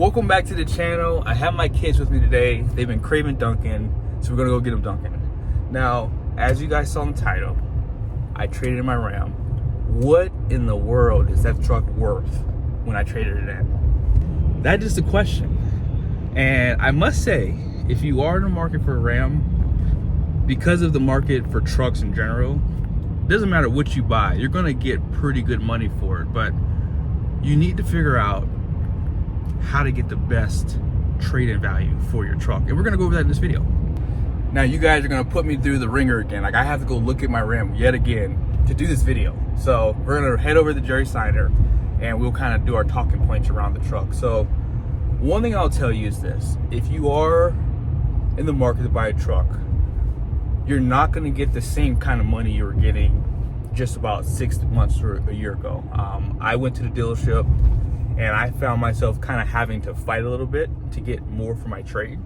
Welcome back to the channel. I have my kids with me today. They've been craving Dunkin', so we're gonna go get them Dunkin'. Now, as you guys saw in the title, I traded in my Ram. What in the world is that truck worth when I traded it in? That is the question. And I must say, if you are in the market for a Ram, because of the market for trucks in general, it doesn't matter what you buy, you're gonna get pretty good money for it, but you need to figure out how to get the best trade-in value for your truck. And we're gonna go over that in this video. Now you guys are gonna put me through the ringer again. Like I have to go look at my Ram yet again to do this video. So we're gonna head over to Jerry Seiner and we'll kind of do our talking points around the truck. So one thing I'll tell you is this: if you are in the market to buy a truck, you're not gonna get the same kind of money you were getting just about 6 months or a year ago. I went to the dealership and I found myself kind of having to fight a little bit to get more for my trade.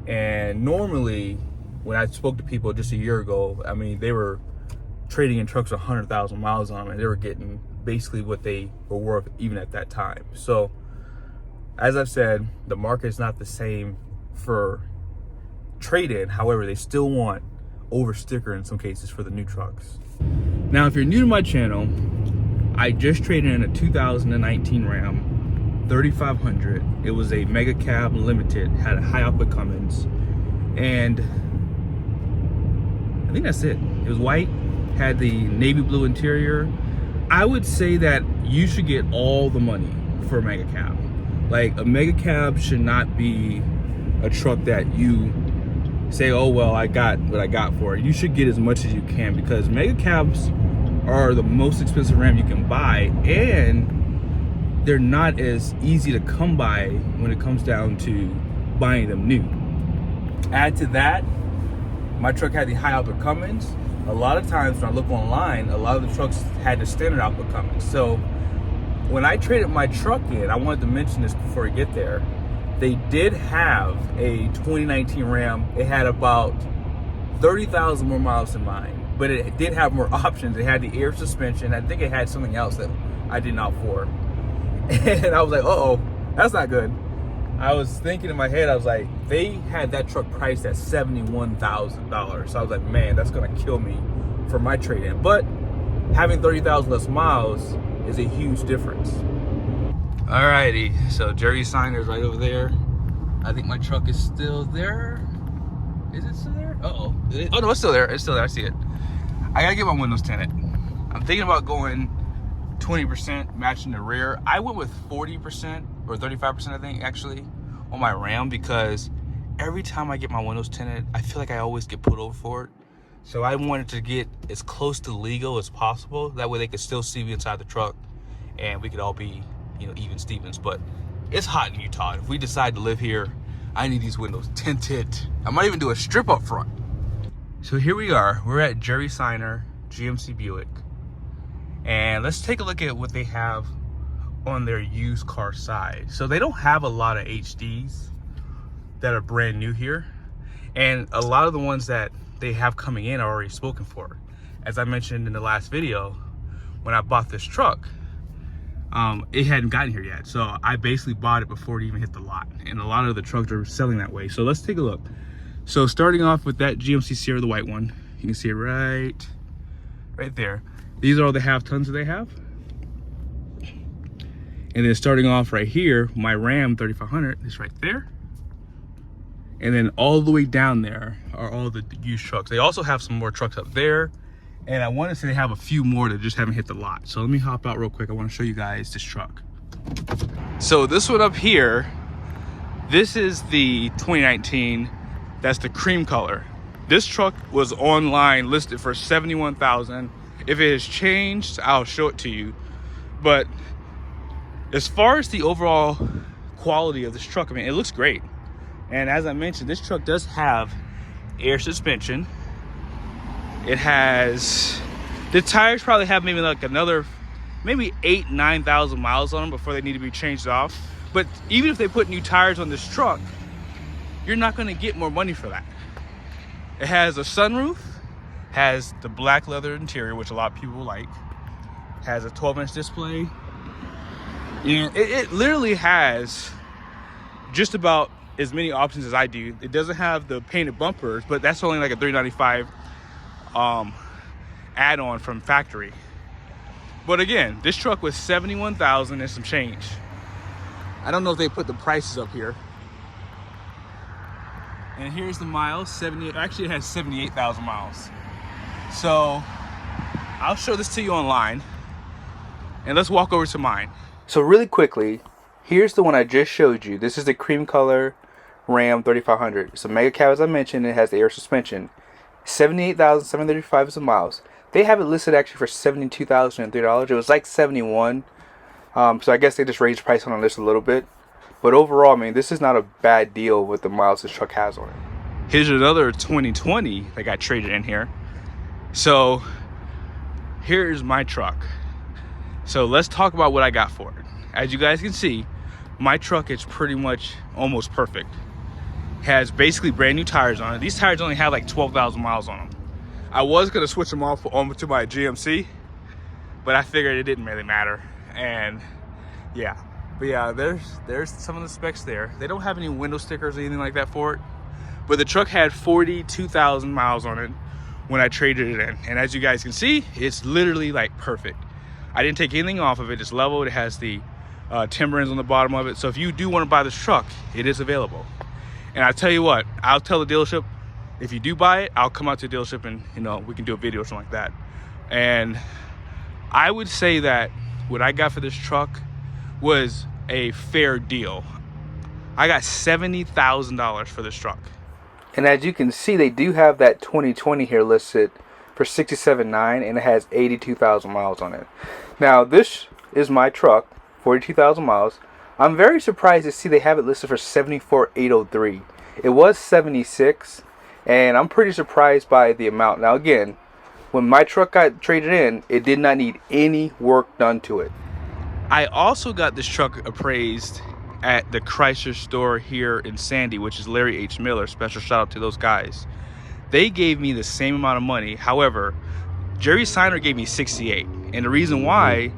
And normally, when I spoke to people just a year ago, I mean, they were trading in trucks with 100,000 miles on them, and they were getting basically what they were worth even at that time. So, as I've said, the market is not the same for trade-in. However, they still want over sticker in some cases for the new trucks. Now, if you're new to my channel, I just traded in a 2019 Ram 3500. It was a MegaCab Limited, had a high output Cummins, and I think that's it. It was white, had the navy blue interior. I would say that you should get all the money for a MegaCab. Like, a MegaCab should not be a truck that you say, oh well, I got what I got for it. You should get as much as you can, because MegaCabs are the most expensive Ram you can buy, and they're not as easy to come by when it comes down to buying them new. Add to that, my truck had the high output Cummins. A lot of times when I look online, a lot of the trucks had the standard output Cummins. So when I traded my truck in, I wanted to mention this before we get there, they did have a 2019 Ram. It had about 30,000 more miles than mine, but it did have more options. It had the air suspension. I think it had something else that I didn't opt for. And I was like, uh-oh, that's not good. I was thinking in my head, I was like, they had that truck priced at $71,000. So I was like, man, that's gonna kill me for my trade-in. But having 30,000 less miles is a huge difference. Alrighty, so Jerry Seiner's right over there. I think my truck is still there. Is it still there? Uh-oh. Oh no, it's still there. It's still there. I see it. I gotta get my windows tinted. I'm thinking about going 20%, matching the rear. I went with 40% or 35%, I think, actually, on my Ram, because every time I get my windows tinted, I feel like I always get pulled over for it. So I wanted to get as close to legal as possible. That way they could still see me inside the truck and we could all be, you know, even Stevens. But it's hot in Utah. If we decide to live here, I need these windows tinted. I might even do a strip up front. So here we are. We're at Jerry Seiner, GMC Buick. And let's take a look at what they have on their used car side. So they don't have a lot of HDs that are brand new here. And a lot of the ones that they have coming in are already spoken for. As I mentioned in the last video, when I bought this truck, it hadn't gotten here yet. So I basically bought it before it even hit the lot. And a lot of the trucks are selling that way. So let's take a look. So starting off with that GMC Sierra, the white one, you can see it right there. These are all the half tons that they have. And then starting off right here, my Ram 3500 is right there. And then all the way down there are all the used trucks. They also have some more trucks up there. And I want to say they have a few more that just haven't hit the lot. So let me hop out real quick. I want to show you guys this truck. So this one up here, this is the 2019. That's the cream color. This truck was online listed for $71,000. If it has changed, I'll show it to you. But as far as the overall quality of this truck, I mean, it looks great. And as I mentioned, this truck does have air suspension. It has, the tires probably have maybe like another, maybe 9,000 miles on them before they need to be changed off. But even if they put new tires on this truck, you're not gonna get more money for that. It has a sunroof, has the black leather interior, which a lot of people like, has a 12-inch display, and it literally has just about as many options as I do. It doesn't have the painted bumpers, but that's only like a $395 add-on from factory. But again, this truck was $71,000 and some change. I don't know if they put the prices up here. And here's the miles, actually it has 78,000 miles. So I'll show this to you online, and let's walk over to mine. So really quickly, here's the one I just showed you. This is the cream color Ram 3500. It's a MegaCab, as I mentioned. It has the air suspension. 78,735 miles. They have it listed actually for $72,003. It was like 71. So I guess they just raised the price on this a little bit. But overall, I mean, this is not a bad deal with the miles this truck has on it. Here's another 2020 that got traded in here. So here's my truck. So let's talk about what I got for it. As you guys can see, my truck is pretty much almost perfect. Has basically brand new tires on it. These tires only have like 12,000 miles on them. I was gonna switch them off to my GMC, but I figured it didn't really matter. And yeah, but yeah, there's some of the specs there. They don't have any window stickers or anything like that for it, but the truck had 42,000 miles on it when I traded it in. And as you guys can see, it's literally like perfect. I didn't take anything off of it. It's leveled. It has the timber ends on the bottom of it. So if you do want to buy this truck, it is available. And I tell you what, I'll tell the dealership, if you do buy it, I'll come out to the dealership and, you know, we can do a video or something like that. And I would say that what I got for this truck was a fair deal. I got $70,000 for this truck. And as you can see, they do have that 2020 here listed for $67,900, and it has 82,000 miles on it. Now, this is my truck, 42,000 miles. I'm very surprised to see they have it listed for $74,803. It was $76,000, and I'm pretty surprised by the amount. Now again, when my truck got traded in, it did not need any work done to it. I also got this truck appraised at the Chrysler store here in Sandy, which is Larry H. Miller. Special shout out to those guys. They gave me the same amount of money. However, Jerry Seiner gave me $68,000, and the reason why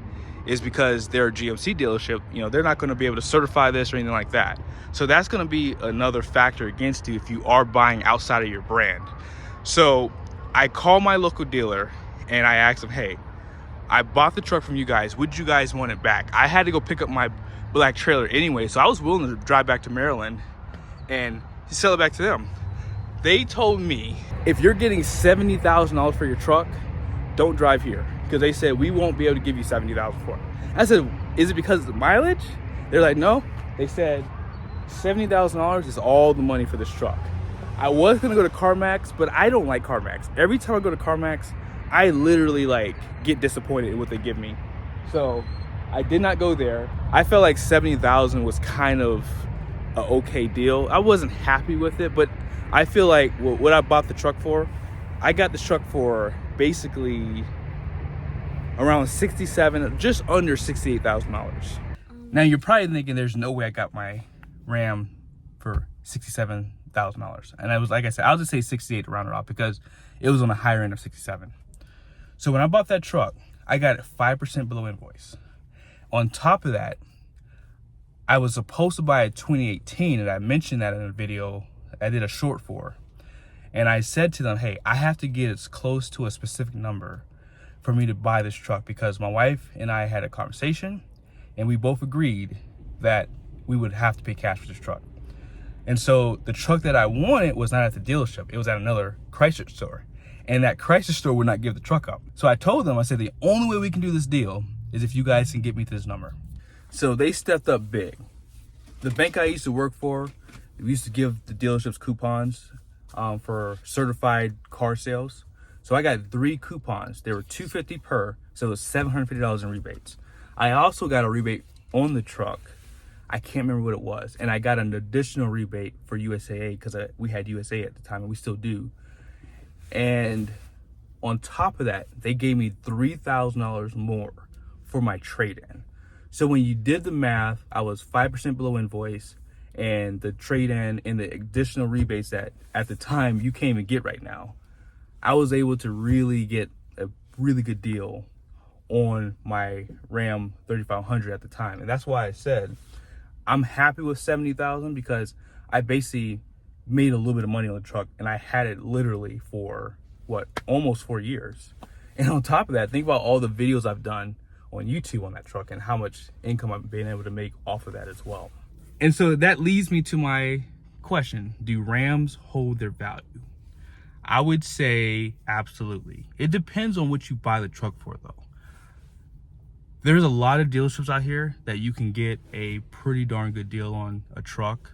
is because they're a GMC dealership. You know, they're not going to be able to certify this or anything like that. So that's going to be another factor against you if you are buying outside of your brand. So I called my local dealer and I asked him, hey, I bought the truck from you guys. Would you guys want it back? I had to go pick up my black trailer anyway, so I was willing to drive back to Maryland and sell it back to them. They told me, if you're getting $70,000 for your truck, don't drive here. Because they said, we won't be able to give you $70,000 for it. I said, is it because of the mileage? They're like, no. They said, $70,000 is all the money for this truck. I was gonna go to CarMax, but I don't like CarMax. Every time I go to CarMax, I literally like get disappointed in what they give me. So I did not go there. I felt like $70,000 was kind of an okay deal. I wasn't happy with it, but I feel like what I bought the truck for, I got this truck for basically around just under $68,000. Now you're probably thinking there's no way I got my Ram for $67,000. And I was, like I said, I'll just say 68 to round it off because it was on the higher end of 67. So when I bought that truck, I got it 5% below invoice. On top of that, I was supposed to buy a 2018, and I mentioned that in a video I did a short for. And I said to them, hey, I have to get as close to a specific number for me to buy this truck because my wife and I had a conversation and we both agreed that we would have to pay cash for this truck. And so the truck that I wanted was not at the dealership. It was at another Chrysler store. And that Chrysler store would not give the truck up. So I told them, I said, the only way we can do this deal is if you guys can get me to this number. So they stepped up big. The bank I used to work for, we used to give the dealerships coupons for certified car sales. So I got 3 coupons. They were $250 per, so it was $750 in rebates. I also got a rebate on the truck. I can't remember what it was. And I got an additional rebate for USAA because we had USAA at the time and we still do. And on top of that, they gave me $3,000 more for my trade-in. So when you did the math, I was 5% below invoice, and the trade-in and the additional rebates that at the time you can't even get right now, I was able to really get a really good deal on my Ram 3500 at the time. And that's why I said I'm happy with 70,000 because I basically made a little bit of money on the truck, and I had it literally for what, almost 4 years. And on top of that, think about all the videos I've done on YouTube on that truck and how much income I've been able to make off of that as well. And so that leads me to my question: do Rams hold their value? I would say absolutely. It depends on what you buy the truck for, though. There's a lot of dealerships out here that you can get a pretty darn good deal on a truck.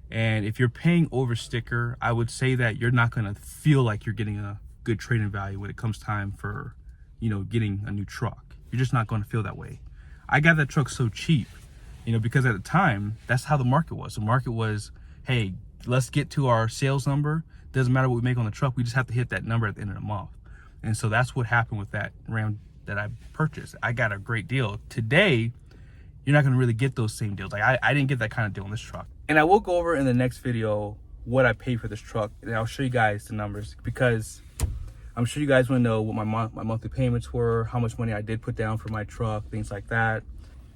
And if you're paying over sticker, I would say that you're not gonna feel like you're getting a good trade-in value when it comes time for, you know, getting a new truck. You're just not gonna feel that way. I got that truck so cheap, you know, because at the time, that's how the market was. The market was, hey, let's get to our sales number. Doesn't matter what we make on the truck, we just have to hit that number at the end of the month. And so that's what happened with that Ram that I purchased. I got a great deal. Today, you're not gonna really get those same deals. Like I didn't get that kind of deal on this truck. And I will go over in the next video what I paid for this truck, and I'll show you guys the numbers, because I'm sure you guys wanna know what my monthly payments were, how much money I did put down for my truck, things like that.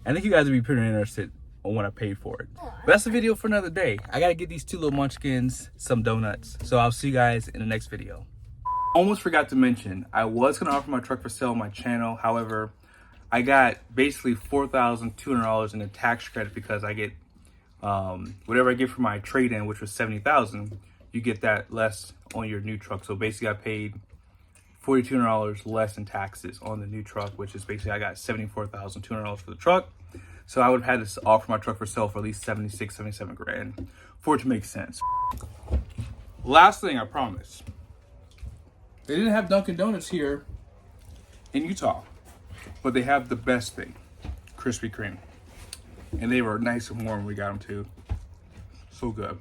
I think you guys would be pretty interested on what I paid for it. But that's the video for another day. I gotta get these two little munchkins some donuts. So I'll see you guys in the next video. Almost forgot to mention, I was gonna offer my truck for sale on my channel. However, I got basically $4,200 in a tax credit because I get whatever I get for my trade-in, which was $70,000, you get that less on your new truck. So basically I paid $4,200 less in taxes on the new truck, which is basically I got $74,200 for the truck. So I would have had to offer my truck for sale for at least 76, 77 grand for it to make sense. Last thing, I promise. They didn't have Dunkin' Donuts here in Utah, but they have the best thing, Krispy Kreme. And they were nice and warm when we got them too. So good.